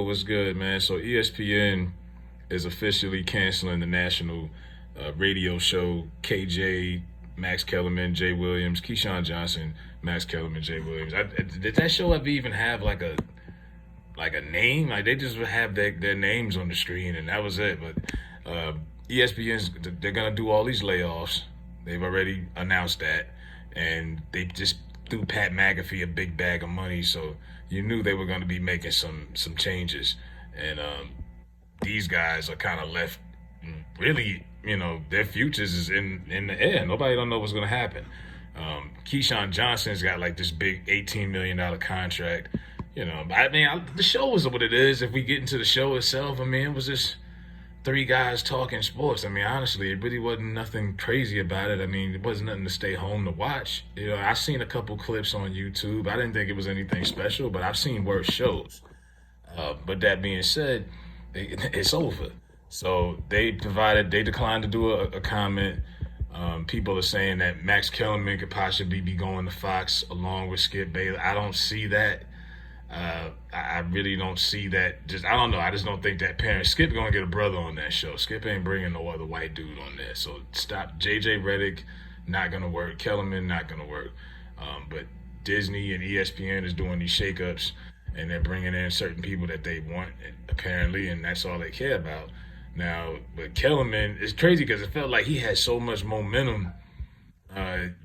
what's good, man? So ESPN is officially canceling the national radio show KJ, Max Kellerman, Jay Williams, Keyshawn Johnson, Max Kellerman, Jay Williams. Did that show ever even have like a name? Like they just would have their names on the screen and that was it. But ESPN's they're gonna do all these layoffs. They've already announced that, and they just threw Pat McAfee a big bag of money, so you knew they were going to be making some changes. And these guys are kind of left, really, their futures is in the air. Nobody don't know what's going to happen. Keyshawn Johnson's got like this big $18 million contract. The show was what it is. If we get into the show itself, it was just three guys talking sports. Honestly, it really wasn't nothing crazy about it. It wasn't nothing to stay home to watch. I seen a couple clips on YouTube. I didn't think it was anything special, but I've seen worse shows. But that being said, it's over. So they declined to do a comment. People are saying that Max Kellerman could possibly be going to Fox along with Skip Bayless. I don't see that. I really don't see that. I don't know. I just don't think that parent. Skip gonna get a brother on that show. Skip ain't bringing no other white dude on there. So stop. JJ Redick, not gonna work. Kellerman, not gonna work. But Disney and ESPN is doing these shakeups, and they're bringing in certain people that they want, apparently, and that's all they care about. Now, but Kellerman, it's crazy because it felt like he had so much momentum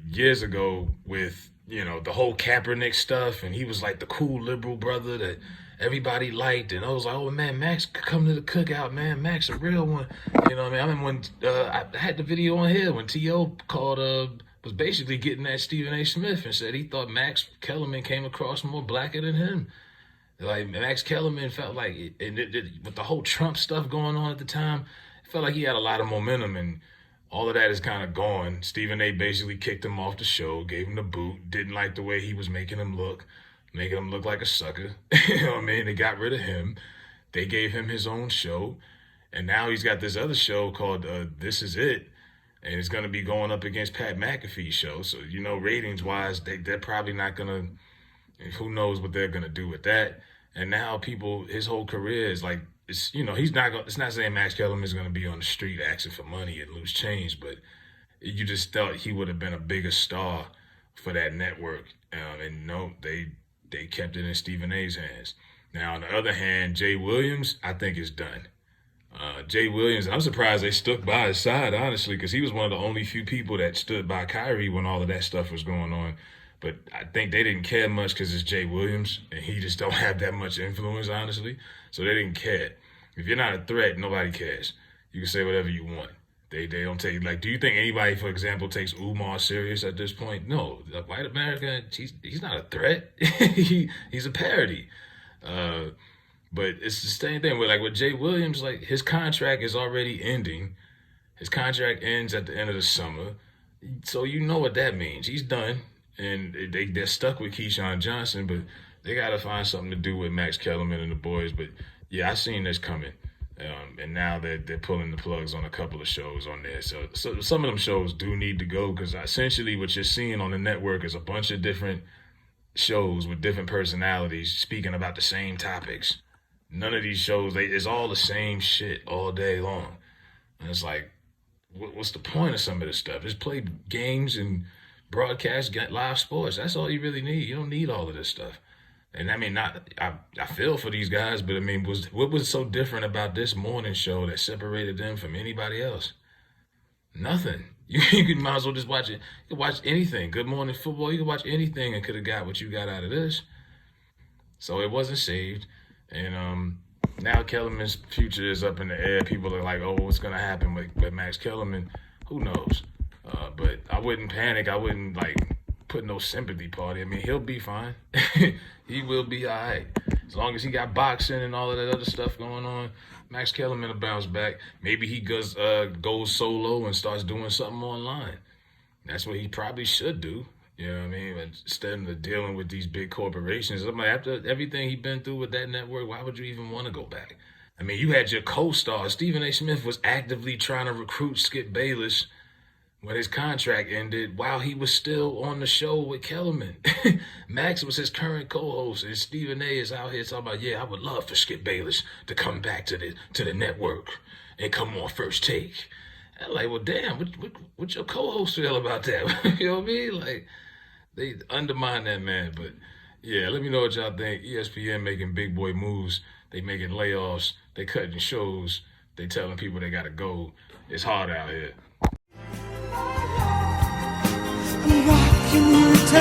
years ago with the whole Kaepernick stuff, and he was like the cool liberal brother that everybody liked, and I was like, oh man, Max come to the cookout, man. Max a real one. I remember when I had the video on here when T.O. called was basically getting at Stephen A. Smith and said he thought Max Kellerman came across more blacker than him. Like Max Kellerman felt like, with the whole Trump stuff going on at the time, it felt like he had a lot of momentum, and all of that is kind of gone. Stephen A. basically kicked him off the show, gave him the boot, didn't like the way he was making him look like a sucker. They got rid of him. They gave him his own show, and now he's got this other show called This Is It, and it's going to be going up against Pat McAfee's show. So, ratings-wise, they're probably not going to, who knows what they're going to do with that. And now his whole career is like, it's not saying Max Kellerman is going to be on the street asking for money and loose change, but you just thought he would have been a bigger star for that network. And no, they kept it in Stephen A.'s hands. Now, on the other hand, Jay Williams, I think is done. Jay Williams, I'm surprised they stuck by his side, honestly, because he was one of the only few people that stood by Kyrie when all of that stuff was going on. But I think they didn't care much because it's Jay Williams, and he just don't have that much influence, honestly. So they didn't care. If you're not a threat, nobody cares. You can say whatever you want. They don't take, do you think anybody, for example, takes Umar serious at this point? No. White America, he's not a threat. He's a parody. But it's the same thing with Jay Williams, his contract is already ending. His contract ends at the end of the summer. So you know what that means. He's done. And they're stuck with Keyshawn Johnson, but they got to find something to do with Max Kellerman and the boys. But yeah, I seen this coming. And now they're pulling the plugs on a couple of shows on there. So some of them shows do need to go, because essentially what you're seeing on the network is a bunch of different shows with different personalities speaking about the same topics. None of these shows, it's all the same shit all day long. And it's like, what's the point of some of this stuff? Just play games and broadcast, get live sports. That's all you really need. You don't need all of this stuff. And I feel for these guys, but what was so different about this morning show that separated them from anybody else? Nothing. You might as well just watch it. You can watch anything. Good Morning Football. You can watch anything and could have got what you got out of this. So it wasn't saved. And now Kellerman's future is up in the air. People are like, oh, what's going to happen with Max Kellerman? Who knows? But I wouldn't panic. I wouldn't put no sympathy party. He'll be fine. He will be all right. As long as he got boxing and all of that other stuff going on, Max Kellerman will bounce back. Maybe he goes solo and starts doing something online. That's what he probably should do. You know what I mean? Instead of dealing with these big corporations. After everything he's been through with that network, why would you even want to go back? You had your co-star. Stephen A. Smith was actively trying to recruit Skip Bayless when his contract ended while he was still on the show with Kellerman. Max was his current co-host, and Stephen A is out here talking about, yeah, I would love for Skip Bayless to come back to the network and come on First Take. I'm like, well, damn, what your co-host feel about that? You know what I mean? Like, they undermine that man. But yeah, let me know what y'all think. ESPN making big boy moves. They making layoffs. They cutting shows. They telling people they gotta go. It's hard out here. Rockin' with